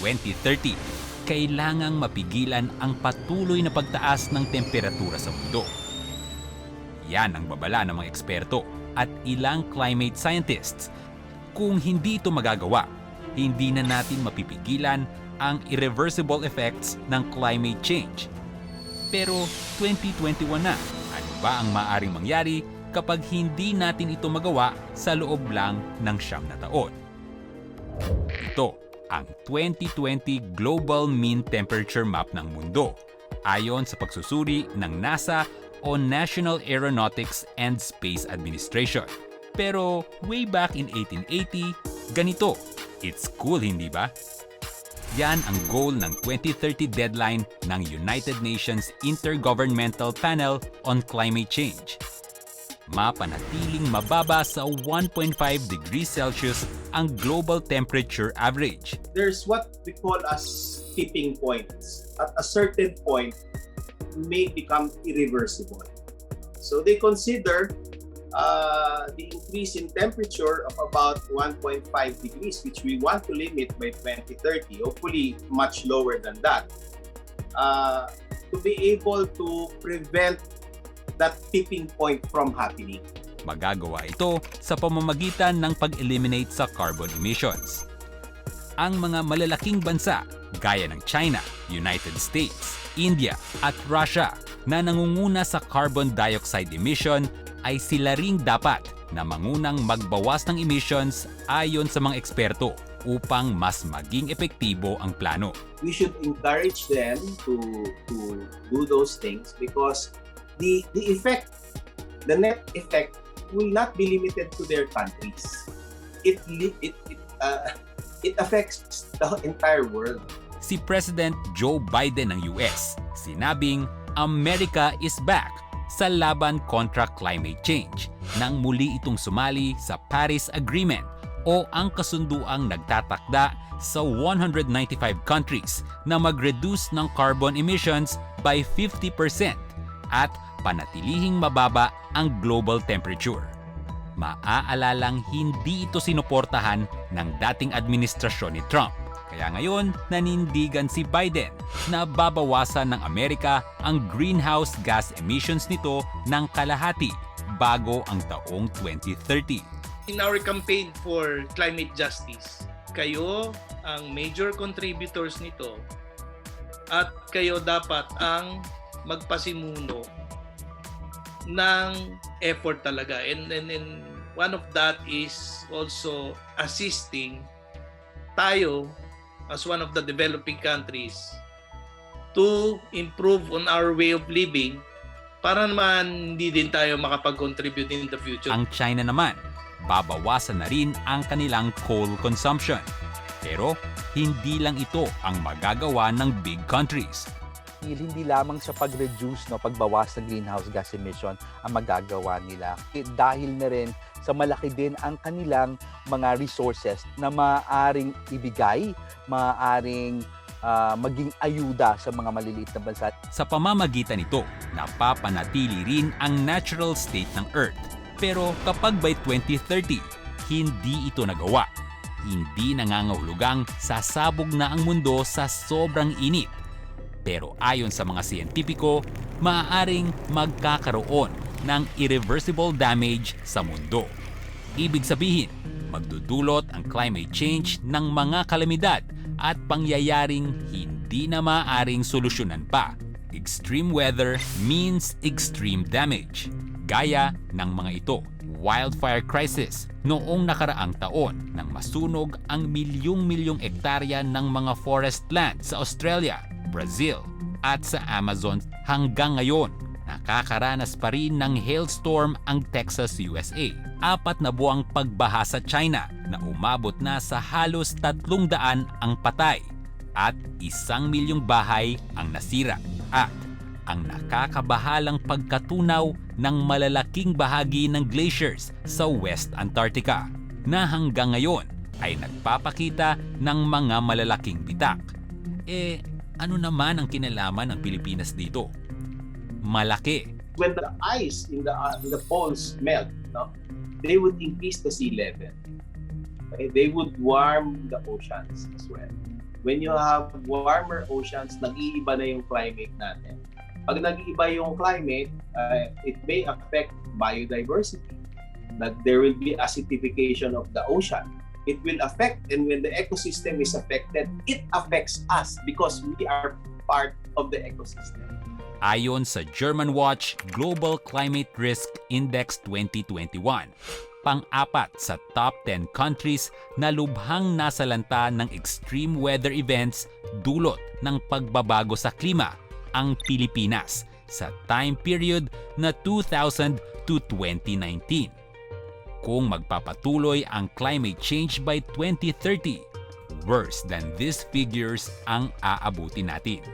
2030, kailangang mapigilan ang patuloy na pagtaas ng temperatura sa mundo. Yan ang babala ng mga eksperto at ilang climate scientists. Kung hindi ito magagawa, hindi na natin mapipigilan ang irreversible effects ng climate change. Pero 2021 na, ano ba ang maaaring mangyari kapag hindi natin ito magawa sa loob lang ng 9 na taon? Ito ang 2020 Global Mean Temperature Map ng mundo ayon sa pagsusuri ng NASA o National Aeronautics and Space Administration. Pero way back in 1880, ganito. It's cool, hindi ba? Yan ang goal ng 2030 deadline ng United Nations Intergovernmental Panel on Climate Change. Mapanatiling mababa sa 1.5 degrees Celsius ang global temperature average. There's what we call as tipping points. At a certain point, may become irreversible. So they consider the increase in temperature of about 1.5 degrees, which we want to limit by 2030, hopefully much lower than that, to be able to prevent that tipping point from happening. Magagawa ito sa pamamagitan ng pag-eliminate sa carbon emissions. Ang mga malalaking bansa gaya ng China, United States, India at Russia na nangunguna sa carbon dioxide emission ay sila ring dapat na mangunang magbawas ng emissions ayon sa mga eksperto upang mas maging epektibo ang plano. We should encourage them to do those things because the effect, the net effect, will not be limited to their countries. It affects the entire world. Si President Joe Biden ng US sinabing America is back sa laban kontra climate change nang muli itong sumali sa Paris Agreement o ang kasunduang nagtatakda sa 195 countries na mag-reduce ng carbon emissions by 50% at panatilihing mababa ang global temperature. Maaalalang hindi ito sinuportahan ng dating administrasyon ni Trump. Kaya ngayon, nanindigan si Biden na babawasan ng Amerika ang greenhouse gas emissions nito ng kalahati bago ang taong 2030. In our campaign for climate justice, kayo ang major contributors nito at kayo dapat ang magpasimuno ng effort talaga. And one of that is also assisting tayo as one of the developing countries to improve on our way of living para naman hindi din tayo makapag-contribute in the future. Ang China naman, babawasan na rin ang kanilang coal consumption. Pero hindi lang ito ang magagawa ng big countries. Hindi lamang sa pag-reduce, pagbawas ng greenhouse gas emission ang magagawa nila. Dahil na rin sa malaki din ang kanilang mga resources na maaaring ibigay, maaaring maging ayuda sa mga maliliit na bansa. Sa pamamagitan nito, napapanatili rin ang natural state ng Earth. Pero kapag by 2030, hindi ito nagawa. Hindi nangangahulugang sasabog na ang mundo sa sobrang init. Pero ayon sa mga siyentipiko, maaaring magkakaroon ng irreversible damage sa mundo. Ibig sabihin, magdudulot ang climate change ng mga kalamidad at pangyayaring hindi na maaaring solusyonan pa. Extreme weather means extreme damage. Gaya ng mga ito, wildfire crisis noong nakaraang taon nang masunog ang milyong-milyong ektarya ng mga forest land sa Australia, Brazil at sa Amazon. Hanggang ngayon, nakakaranas pa rin ng hailstorm ang Texas, USA. 4 na buwang pagbaha sa China na umabot na sa halos 300 ang patay at 1,000,000 bahay ang nasira. At ang nakakabahalang pagkatunaw ng malalaking bahagi ng glaciers sa West Antarctica na hanggang ngayon ay nagpapakita ng mga malalaking bitak. Ano naman ang kinalaman ng Pilipinas dito? Malaki. When the ice in the poles melt, they would increase the sea level. Okay? They would warm the oceans as well. When you have warmer oceans, nag-iiba na yung climate natin. Pag nag-iiba yung climate, it may affect biodiversity. There will be acidification of the ocean. It will affect, and when the ecosystem is affected, it affects us because we are part of the ecosystem. Ayon sa German Watch Global Climate Risk Index 2021, pang-apat sa top 10 countries na lubhang nasalanta ng extreme weather events dulot ng pagbabago sa klima ang Pilipinas sa time period na 2000 to 2019. Kung magpapatuloy ang climate change by 2030, worse than these figures ang aabuti natin.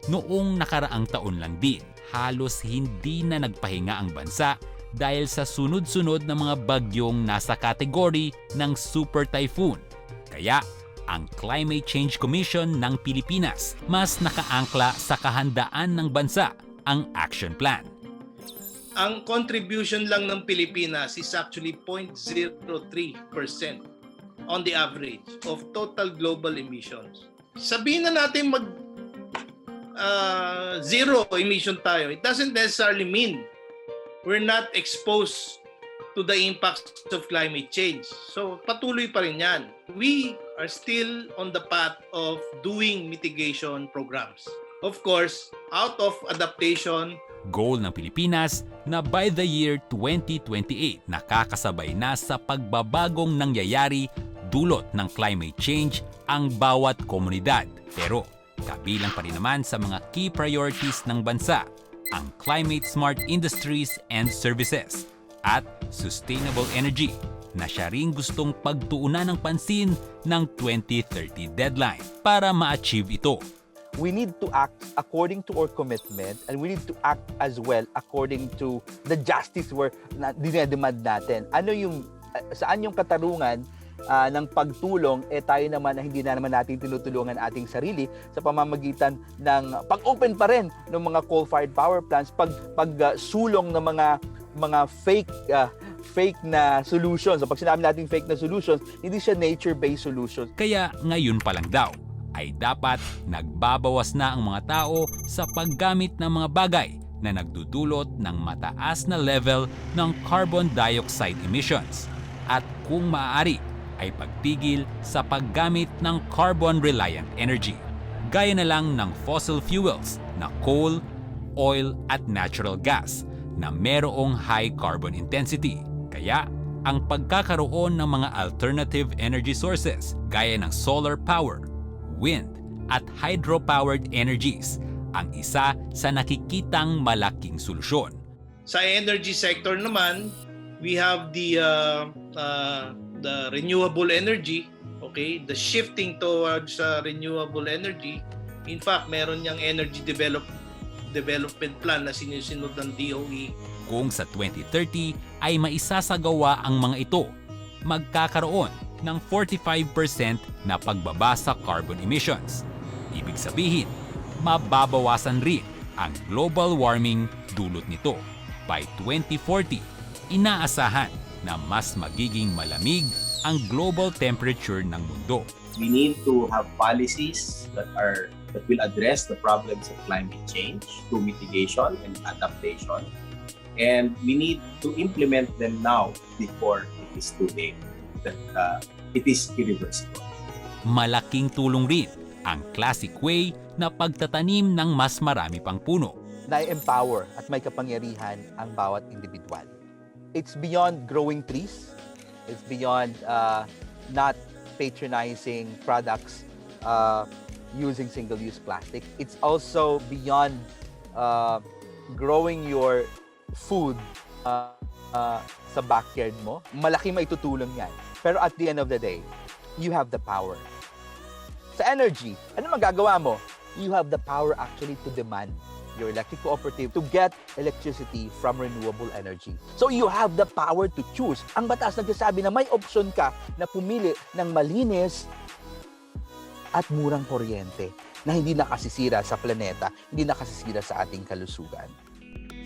Noong nakaraang taon lang din, halos hindi na nagpahinga ang bansa dahil sa sunod-sunod na mga bagyong nasa kategory ng super typhoon. Kaya, ang Climate Change Commission ng Pilipinas mas nakaangkla sa kahandaan ng bansa ang action plan. Ang contribution lang ng Pilipinas is actually 0.03% on the average of total global emissions. Sabihin na natin zero emission tayo. It doesn't necessarily mean we're not exposed to the impacts of climate change. So patuloy pa rin yan. We are still on the path of doing mitigation programs. Of course, out of adaptation, Goal ng Pilipinas na by the year 2028 nakakasabay na sa pagbabagong nangyayari dulot ng climate change ang bawat komunidad. Pero kabilang pa rin naman sa mga key priorities ng bansa ang climate smart industries and services at sustainable energy na siya ring gustong pagtuunan ng pansin ng 2030 deadline para ma-achieve ito. We need to act according to our commitment, and we need to act as well according to the justice we're dinedemand natin. Saan yung katarungan ng pagtulong, tayo naman na hindi na naman natin tinutulungan ating sarili sa pamamagitan ng pag-open pa rin ng mga coal-fired power plants, pagsulong ng mga fake na solutions. So pag sinabi natin fake na solutions, hindi siya nature-based solutions. Kaya ngayon pa lang daw ay dapat nagbabawas na ang mga tao sa paggamit ng mga bagay na nagdudulot ng mataas na level ng carbon dioxide emissions at kung maaari ay pagtigil sa paggamit ng carbon-reliant energy, gaya na lang ng fossil fuels na coal, oil at natural gas na merong high carbon intensity. Kaya ang pagkakaroon ng mga alternative energy sources gaya ng solar power, wind at hydro-powered energies ang isa sa nakikitang malaking solusyon. sa energy sector naman, we have the renewable energy, okay? The shifting towards renewable energy. In fact, meron niyang energy development plan na sinusunod ng DOE. Kung sa 2030 ay maisasagawa ang mga ito, magkakaroon ng 45% na pagbaba sa carbon emissions. Ibig sabihin, mababawasan rin ang global warming dulot nito. By 2040, inaasahan na mas magiging malamig ang global temperature ng mundo. We need to have policies that will address the problems of climate change through mitigation and adaptation. And we need to implement them now before it is too late, that it is irreversible. Malaking tulong rin ang classic way na pagtatanim ng mas marami pang puno. Na-empower at may kapangyarihan ang bawat individual. It's beyond growing trees. It's beyond not patronizing products using single-use plastic. It's also beyond growing your food sa backyard mo. Malaki maitutulong yan. Pero at the end of the day, you have the power. Sa energy, ano magagawa mo? You have the power actually to demand your electric cooperative to get electricity from renewable energy. So you have the power to choose. Ang batas nagsasabi na may option ka na pumili ng malinis at murang kuryente na hindi nakasisira sa planeta, hindi nakasisira sa ating kalusugan.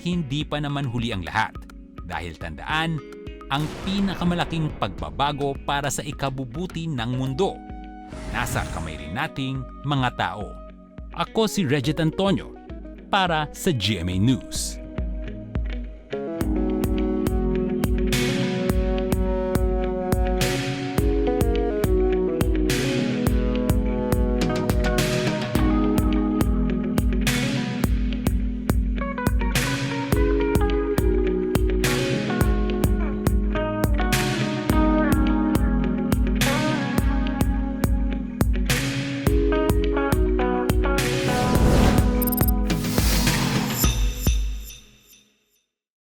Hindi pa naman huli ang lahat. Dahil tandaan, ang pinakamalaking pagbabago para sa ikabubuti ng mundo Nasa kamay rin nating mga tao. Ako si Regit Antonio para sa GMA News.